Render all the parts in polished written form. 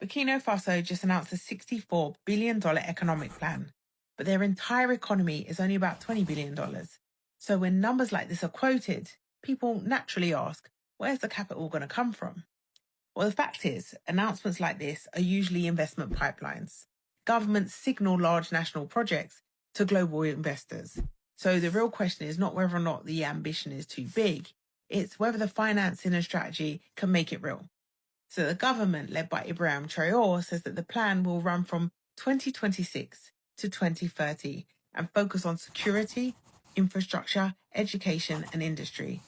Burkina Faso just announced a $64 billion economic plan, but their entire economy is only about $20 billion. So when numbers like this are quoted, people naturally ask, where's the capital going to come from? Well, the fact is, announcements like this are usually investment pipelines. Governments signal large national projects to global investors. So the real question is not whether or not the ambition is too big, it's whether the financing and strategy can make it real. So the government, led by Ibrahim Traoré, says that the plan will run from 2026 to 2030 and focus on security, infrastructure, education, and industry.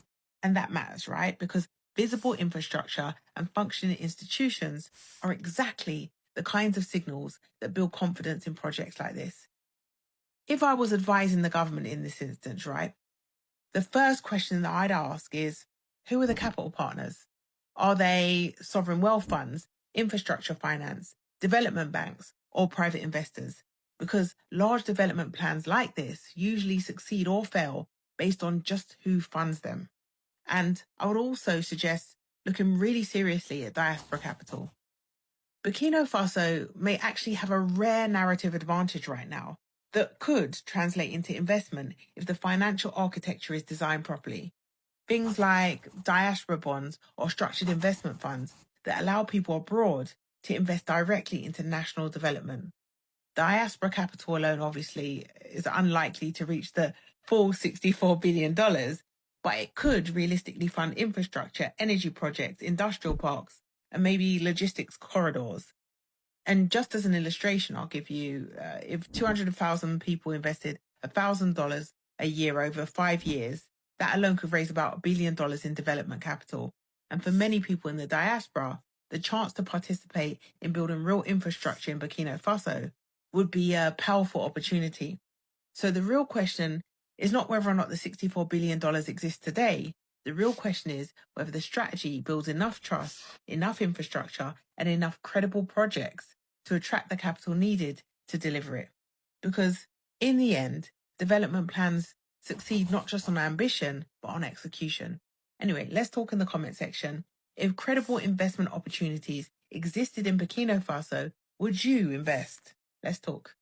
And that matters, right? Because visible infrastructure and functioning institutions are exactly the kinds of signals that build confidence in projects like this. If I was advising the government in this instance, right, the first question that I'd ask is, who are the capital partners? Are they sovereign wealth funds, infrastructure finance, development banks, or private investors? Because large development plans like this usually succeed or fail based on just who funds them. And I would also suggest looking really seriously at diaspora capital. Burkina Faso may actually have a rare narrative advantage right now that could translate into investment if the financial architecture is designed properly. Things like diaspora bonds or structured investment funds that allow people abroad to invest directly into national development. Diaspora capital alone, obviously, is unlikely to reach the full $64 billion, but it could realistically fund infrastructure, energy projects, industrial parks, and maybe logistics corridors. And just as an illustration, I'll give you, if 200,000 people invested $1,000 a year over 5 years, that alone could raise about $1 billion in development capital. And for many people in the diaspora, the chance to participate in building real infrastructure in Burkina Faso would be a powerful opportunity. So the real question is not whether or not the $64 billion exists today. The real question is whether the strategy builds enough trust, enough infrastructure, and enough credible projects to attract the capital needed to deliver it. Because in the end, development plans succeed not just on ambition, but on execution. Anyway, let's talk in the comment section. If credible investment opportunities existed in Burkina Faso, would you invest? Let's talk.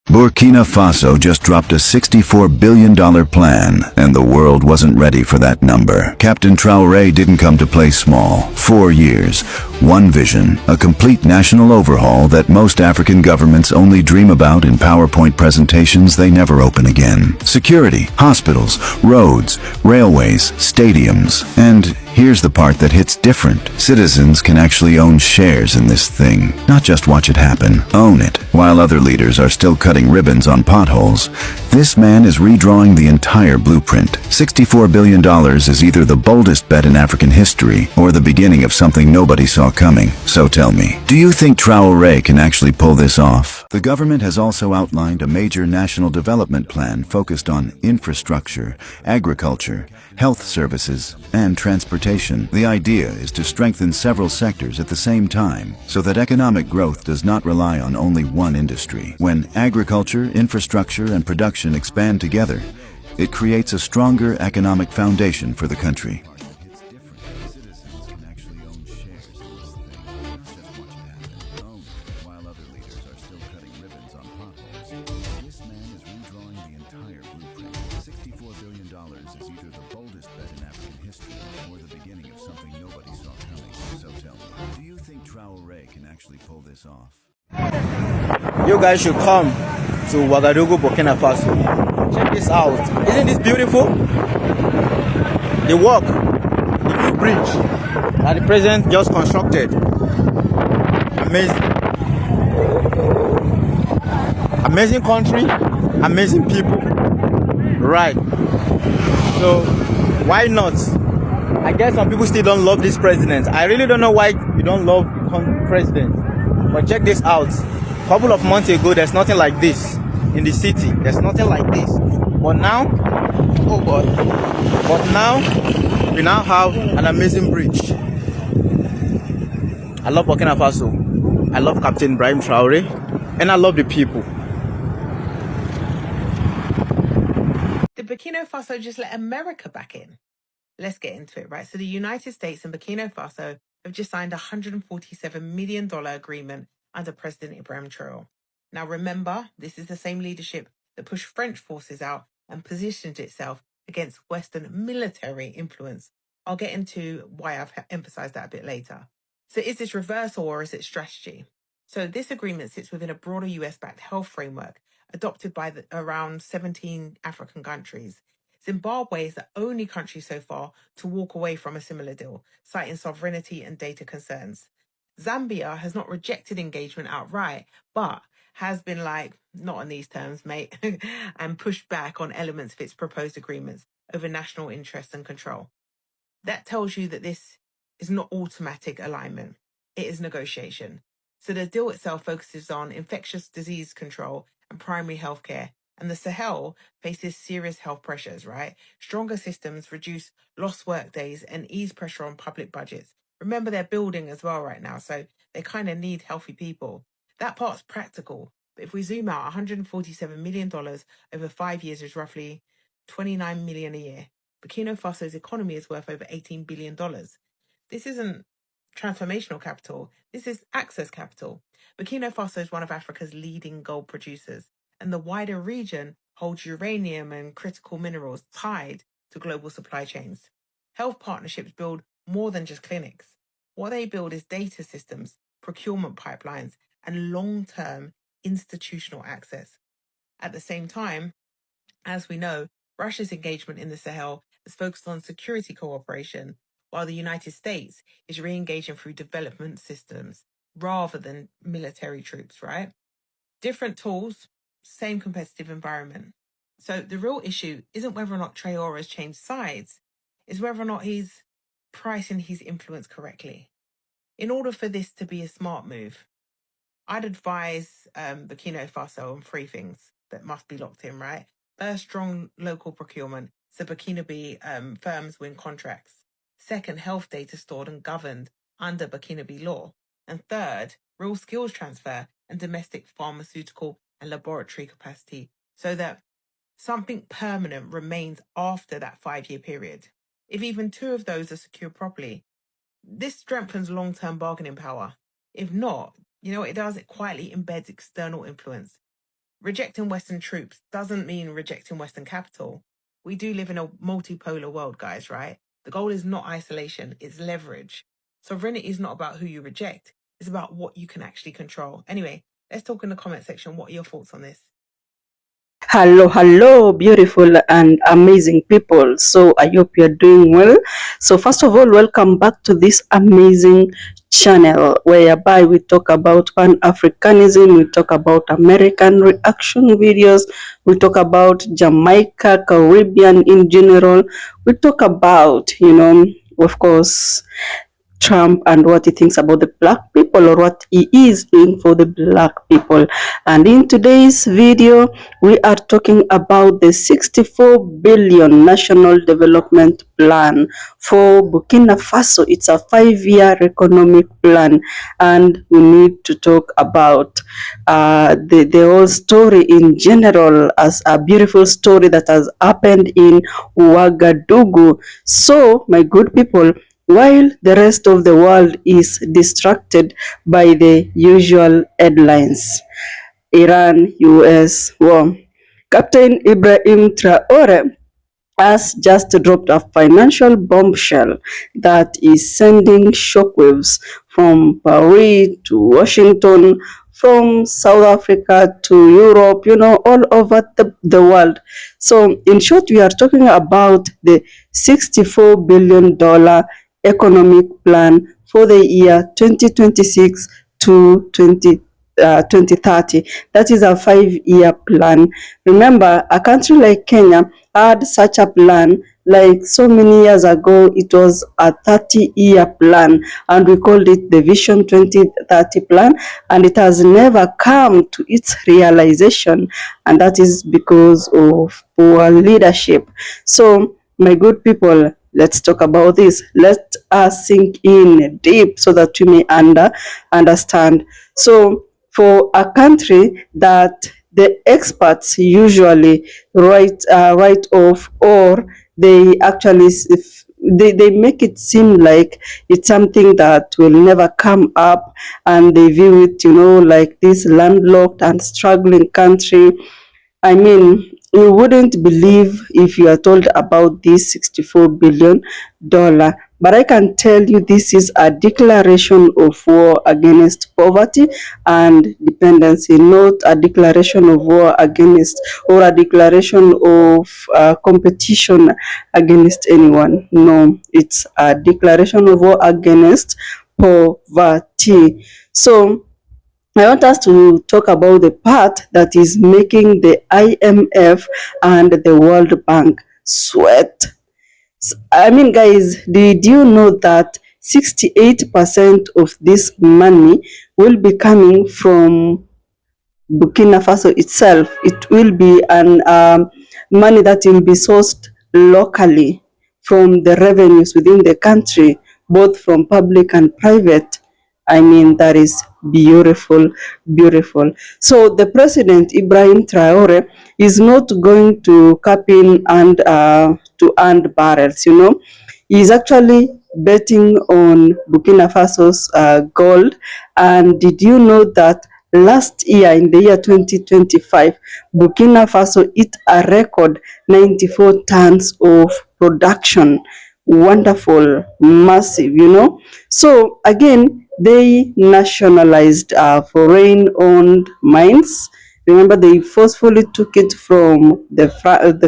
Burkina Faso just dropped a $64 billion plan, and the world wasn't ready for that number. Captain Traoré didn't come to play small. 4 years, one vision, a complete national overhaul that most African governments only dream about in PowerPoint presentations they never open again. Security, hospitals, roads, railways, stadiums, and here's the part that hits different. Citizens can actually own shares in this thing, not just watch it happen. Own it. While other leaders are still cutting ribbons on potholes, this man is redrawing the entire blueprint. $64 billion is either the boldest bet in African history or the beginning of something nobody saw coming. So tell me, do you think Traoré can actually pull this off? The government has also outlined a major national development plan focused on infrastructure, agriculture, health services, and transportation. The idea is to strengthen several sectors at the same time so that economic growth does not rely on only one industry. When agriculture, infrastructure, and production expand together, it creates a stronger economic foundation for the country. Is either the boldest bet in African history or the beginning of something nobody saw coming. So tell me, do you think Traoré can actually pull this off? You guys should come to Ouagadougou, Burkina Faso. Check this out. Isn't this beautiful? The new bridge that the president just constructed. Amazing. Amazing country, amazing people. Right. So, why not? I guess some people still don't love this president. I really don't know why you don't love the president. But check this out. A couple of months ago, there's nothing like this in the city. There's nothing like this. But now, oh God. But now, we now have an amazing bridge. I love Burkina Faso. I love Captain Ibrahim Traoré. And I love the people. Did Burkina Faso just let America back in? Let's get into it, right? So the United States and Burkina Faso have just signed a $147 million agreement under President Ibrahim Traoré. Now remember, this is the same leadership that pushed French forces out and positioned itself against Western military influence. I'll get into why I've emphasized that a bit later. So is this reversal or is it strategy? So this agreement sits within a broader US-backed health framework adopted by around 17 African countries. Zimbabwe is the only country so far to walk away from a similar deal, citing sovereignty and data concerns. Zambia has not rejected engagement outright, but has been like, not on these terms, mate, and pushed back on elements of its proposed agreements over national interest and control. That tells you that this is not automatic alignment. It is negotiation. So the deal itself focuses on infectious disease control and primary healthcare. And the Sahel faces serious health pressures, right? Stronger systems reduce lost work days and ease pressure on public budgets. Remember, they're building as well right now, so they kind of need healthy people. That part's practical. But if we zoom out, $147 million over 5 years is roughly $29 million a year. Burkina Faso's economy is worth over $18 billion. This isn't transformational capital. This is access capital. Burkina Faso is one of Africa's leading gold producers, and the wider region holds uranium and critical minerals tied to global supply chains. Health partnerships build more than just clinics. What they build is data systems, procurement pipelines, and long-term institutional access. At the same time, as we know, Russia's engagement in the Sahel is focused on security cooperation, while the United States is re-engaging through development systems rather than military troops, right? Different tools, same competitive environment. So the real issue isn't whether or not Traoré has changed sides, it's whether or not he's pricing his influence correctly. In order for this to be a smart move, I'd advise Burkina Faso on three things that must be locked in, right? First, strong local procurement, so Burkinabe firms win contracts. Second, health data stored and governed under Burkinabe law. And third, real skills transfer and domestic pharmaceutical and laboratory capacity, so that something permanent remains after that 5-year period. If even two of those are secured properly, this strengthens long-term bargaining power. If not, you know what it does? It quietly embeds external influence. Rejecting Western troops doesn't mean rejecting Western capital. We do live in a multipolar world, guys, right? The goal is not isolation, it's leverage. Sovereignty is not about who you reject, it's about what you can actually control. Anyway, let's talk in the comment section. What are your thoughts on this? Hello, beautiful and amazing people. So I hope you're doing well. So first of all, welcome back to this amazing channel whereby we talk about Pan-Africanism, we talk about American reaction videos, we talk about Jamaica, Caribbean in general, we talk about, of course, Trump and what he thinks about the black people or what he is doing for the black people. And in today's video, we are talking about the 64 billion national development plan for Burkina Faso. It's a 5-year economic plan, and we need to talk about the whole story in general as a beautiful story that has happened in Ouagadougou. So, my good people, while the rest of the world is distracted by the usual headlines. Iran, US war. Captain Ibrahim Traoré has just dropped a financial bombshell that is sending shockwaves from Paris to Washington, from South Africa to Europe, all over the world. So, in short, we are talking about the $64 billion economic plan for the year 2026 to 2030. That is a 5-year plan. Remember, a country like Kenya had such a plan like so many years ago. It was a 30-year plan, and we called it the Vision 2030 plan, and it has never come to its realization, and that is because of poor leadership. So, my good people, let's talk about this. Let us sink in deep so that we may understand. So, for a country that the experts usually write off, or they actually they make it seem like it's something that will never come up, and they view it, like this landlocked and struggling country. I mean, you wouldn't believe if you are told about this $64 billion. But I can tell you this is a declaration of war against poverty and dependency, not a declaration of war against or a declaration of competition against anyone. No, it's a declaration of war against poverty. So I want us to talk about the part that is making the IMF and the World Bank sweat. I mean, guys, did you know that 68% of this money will be coming from Burkina Faso itself? It will be an money that will be sourced locally from the revenues within the country, both from public and private. I mean, that is beautiful, beautiful. So the president, Ibrahim Traoré, is not going to cap in and to earn barrels, He's actually betting on Burkina Faso's gold. And did you know that last year, in the year 2025, Burkina Faso hit a record 94 tons of production? Wonderful, massive, So again, they nationalized foreign-owned mines. Remember, they forcefully took it from the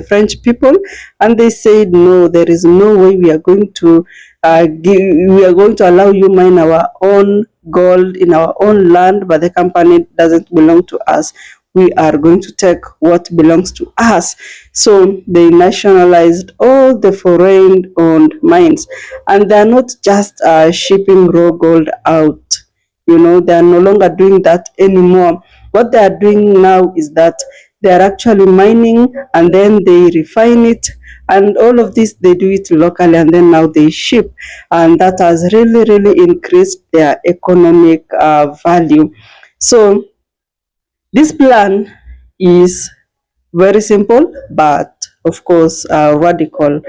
French people, and they said, no, there is no way we are going to allow you mine our own gold in our own land, but the company doesn't belong to us. We are going to take what belongs to us. So they nationalized all the foreign-owned mines, and they're not just shipping raw gold out. They are no longer doing that anymore. What they are doing now is that they are actually mining, and then they refine it, and all of this they do it locally, and then now they ship, and that has really, really increased their economic value. So this plan is very simple, but of course radical,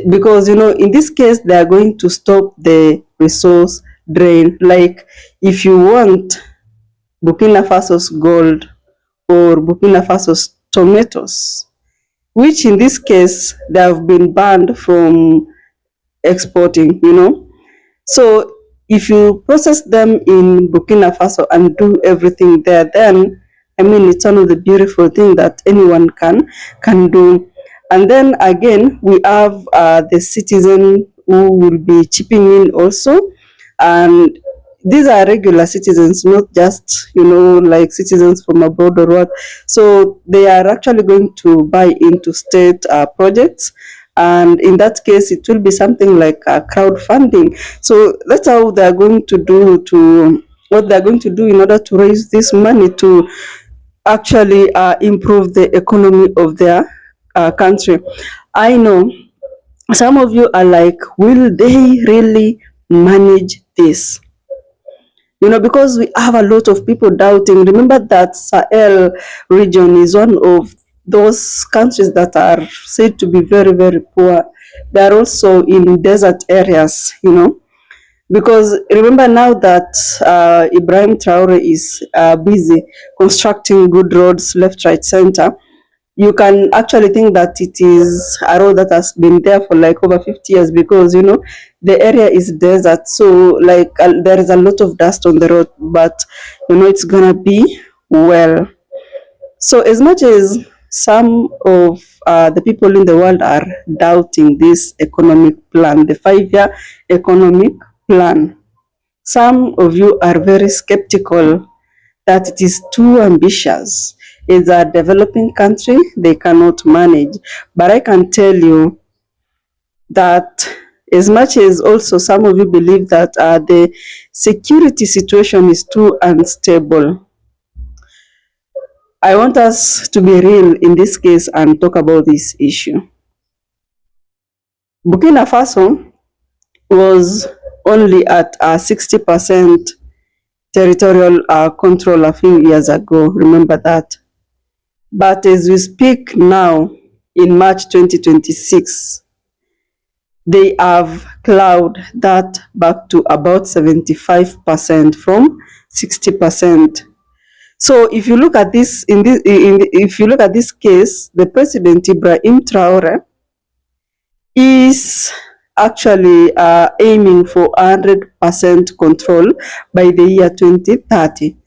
because in this case they are going to stop the resource drain. Like, if you want Burkina Faso's gold or Burkina Faso's tomatoes, which in this case they have been banned from exporting, So if you process them in Burkina Faso and do everything there, then I mean, it's one of the beautiful things that anyone can do. And then again, we have the citizen who will be chipping in also, and these are regular citizens, not just like citizens from abroad or what. So they are actually going to buy into state projects, and in that case it will be something like crowdfunding. So that's how they're going to do what they're going to do in order to raise this money to actually improve the economy of their country. I know some of you are like, will they really manage this? Because we have a lot of people doubting. Remember that Sahel region is one of those countries that are said to be very, very poor. They are also in desert areas, because remember now that Ibrahim Traoré is busy constructing good roads left, right, center. You can actually think that it is a road that has been there for like over 50 years, because the area is desert, so like there is a lot of dust on the road, but it's gonna be well. So as much as some of the people in the world are doubting this economic plan, the 5-year economic plan, some of you are very skeptical that it is too ambitious. It's a developing country, they cannot manage. But I can tell you that as much as also some of you believe that the security situation is too unstable, I want us to be real in this case and talk about this issue. Burkina Faso was only at 60% territorial control a few years ago. Remember that. But as we speak now, in March 2026, they have clawed that back to about 75% from 60%. So if you look at this if you look at this case, the president Ibrahim Traoré is actually aiming for 100% control by the year 2030.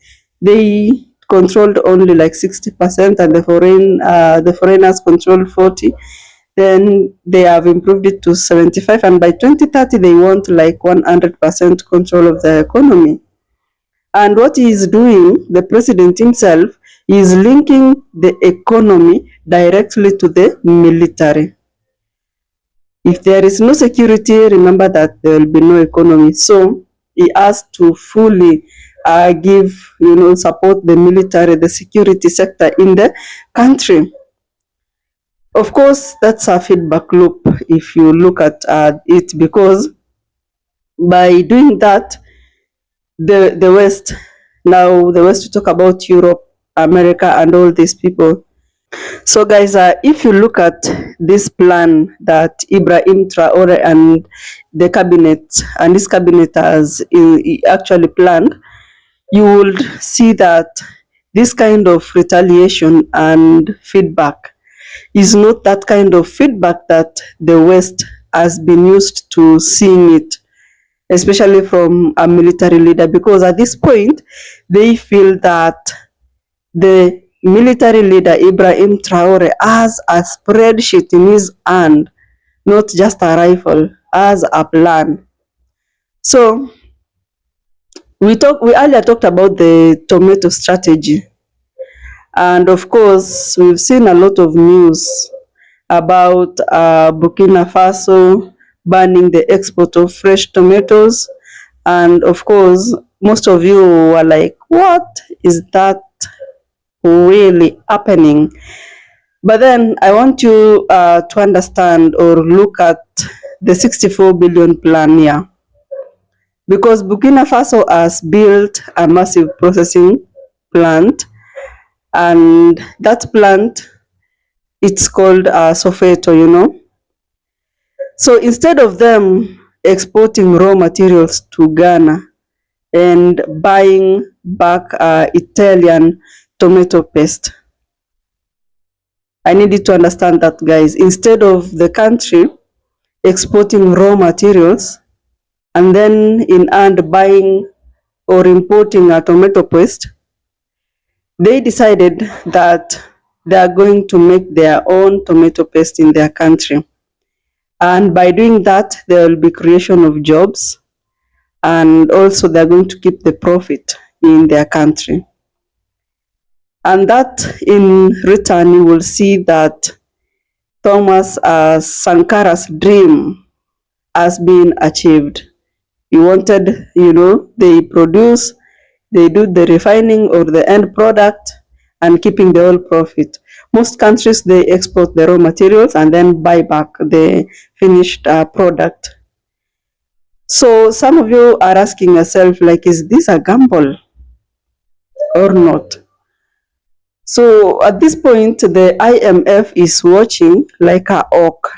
They controlled only like 60%, and the foreigners controlled 40. Then they have improved it to 75, and by 2030 they want like 100% control of the economy. And what he is doing, the president himself, is linking the economy directly to the military. If there is no security, remember that there will be no economy. So he has to fully give, support the military, the security sector in the country. Of course, that's a feedback loop if you look at it, because by doing that, the West, now the West, to talk about Europe, America, and all these people. So guys, if you look at this plan that Ibrahim Traoré and the cabinet and this cabinet has actually planned, you would see that this kind of retaliation and feedback is not that kind of feedback that the West has been used to seeing it, especially from a military leader, because at this point they feel that the military leader Ibrahim Traoré has a spreadsheet in his hand, not just a rifle, as a plan. So we earlier talked about the tomato strategy, and of course we've seen a lot of news about Burkina Faso banning the export of fresh tomatoes, and of course most of you were like, what is that really happening? But then I want you to understand or look at the 64 billion plan here, because Burkina Faso has built a massive processing plant, and that plant, it's called Sofeto. So instead of them exporting raw materials to Ghana and buying back Italian tomato paste, I need you to understand that, guys. Instead of the country exporting raw materials and then in hand buying or importing a tomato paste, they decided that they are going to make their own tomato paste in their country. And by doing that, there will be creation of jobs, and also they're going to keep the profit in their country. And that in return, you will see that Thomas Sankara's dream has been achieved. He wanted, they produce, they do the refining or the end product and keeping the whole profit. Most countries, they export the raw materials and then buy back the finished product. So some of you are asking yourself, like, is this a gamble or not? So at this point, the IMF is watching like a hawk.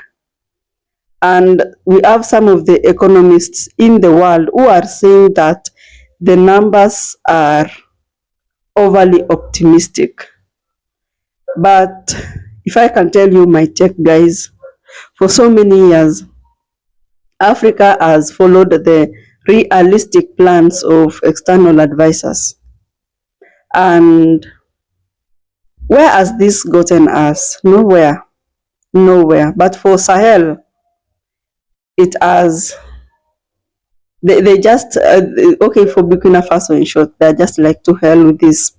And we have some of the economists in the world who are saying that the numbers are overly optimistic. But if I can tell you my take, guys, for so many years, Africa has followed the realistic plans of external advisors. And where has this gotten us? Nowhere. Nowhere. But for Sahel, it has, they just, okay, for Burkina Faso in short, they're just like, to hell with these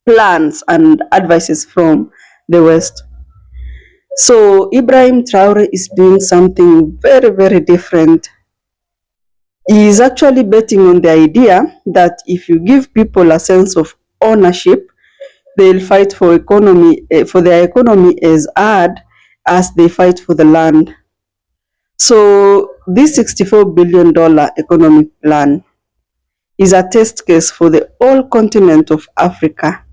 plans and advices from the West. So Ibrahim Traoré is doing something very, very different. He is actually betting on the idea that if you give people a sense of ownership, they'll fight for their economy as hard as they fight for the land. So this $64 billion economic plan is a test case for the whole continent of Africa.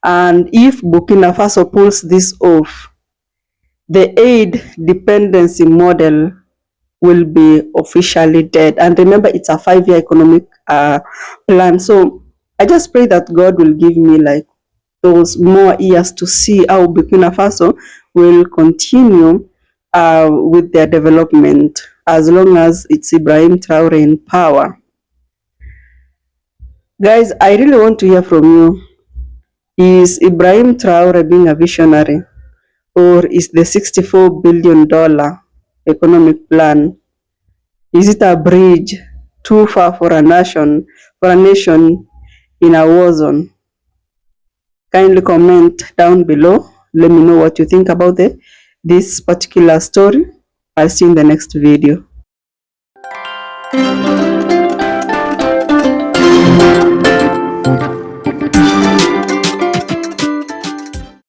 And if Burkina Faso pulls this off, the aid dependency model will be officially dead. And remember, it's a 5-year economic plan. So I just pray that God will give me like those more years to see how Burkina Faso will continue with their development as long as it's Ibrahim Traoré in power. Guys, I really want to hear from you. Is Ibrahim Traoré being a visionary, or is the $64 billion economic plan, is it a bridge too far for a nation in a war zone? Kindly comment down below. Let me know what you think about this particular story. I'll see you in the next video.